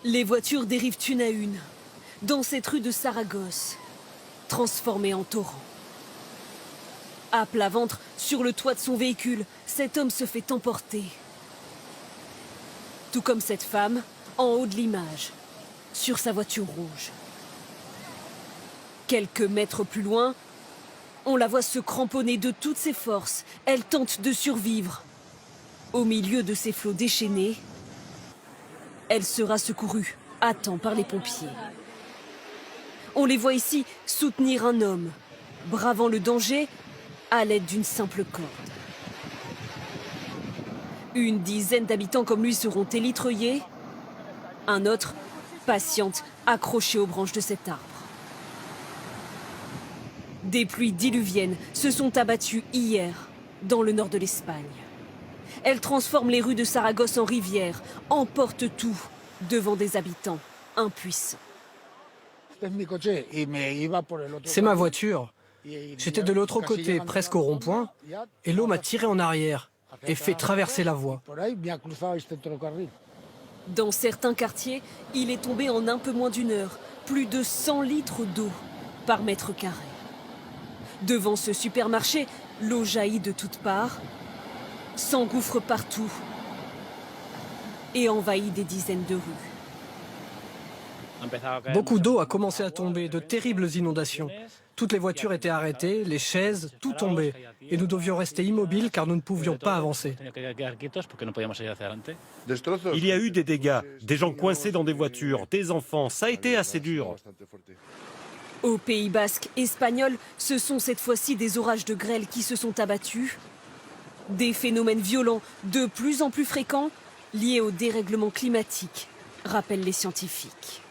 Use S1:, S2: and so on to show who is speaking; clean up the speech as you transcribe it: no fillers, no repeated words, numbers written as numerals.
S1: Les voitures dérivent une à une, dans cette rue de Saragosse, transformée en torrent. À plat ventre, sur le toit de son véhicule, cet homme se fait emporter. Tout comme cette femme, en haut de l'image, sur sa voiture rouge. Quelques mètres plus loin, on la voit se cramponner de toutes ses forces. Elle tente de survivre. Au milieu de ces flots déchaînés, elle sera secourue à temps par les pompiers. On les voit ici soutenir un homme, bravant le danger à l'aide d'une simple corde. Une dizaine d'habitants comme lui seront élitreillés. Un autre patiente, accroché aux branches de cet arbre. Des pluies diluviennes se sont abattues hier dans le nord de l'Espagne. Elles transforment les rues de Saragosse en rivières, emportent tout devant des habitants impuissants.
S2: C'est ma voiture. J'étais de l'autre côté, presque au rond-point, et l'eau m'a tiré en arrière et fait traverser la voie.
S1: Dans certains quartiers, il est tombé en un peu moins d'une heure, plus de 100 litres d'eau par mètre carré. Devant ce supermarché, l'eau jaillit de toutes parts, s'engouffre partout et envahit des dizaines de rues.
S2: Beaucoup d'eau a commencé à tomber, de terribles inondations. Toutes les voitures étaient arrêtées, les chaises, tout tombait. Et nous devions rester immobiles car nous ne pouvions pas avancer.
S3: Il y a eu des dégâts, des gens coincés dans des voitures, des enfants, ça a été assez dur.
S1: Au Pays basque espagnol, ce sont cette fois-ci des orages de grêle qui se sont abattus. Des phénomènes violents de plus en plus fréquents liés au dérèglement climatique, rappellent les scientifiques.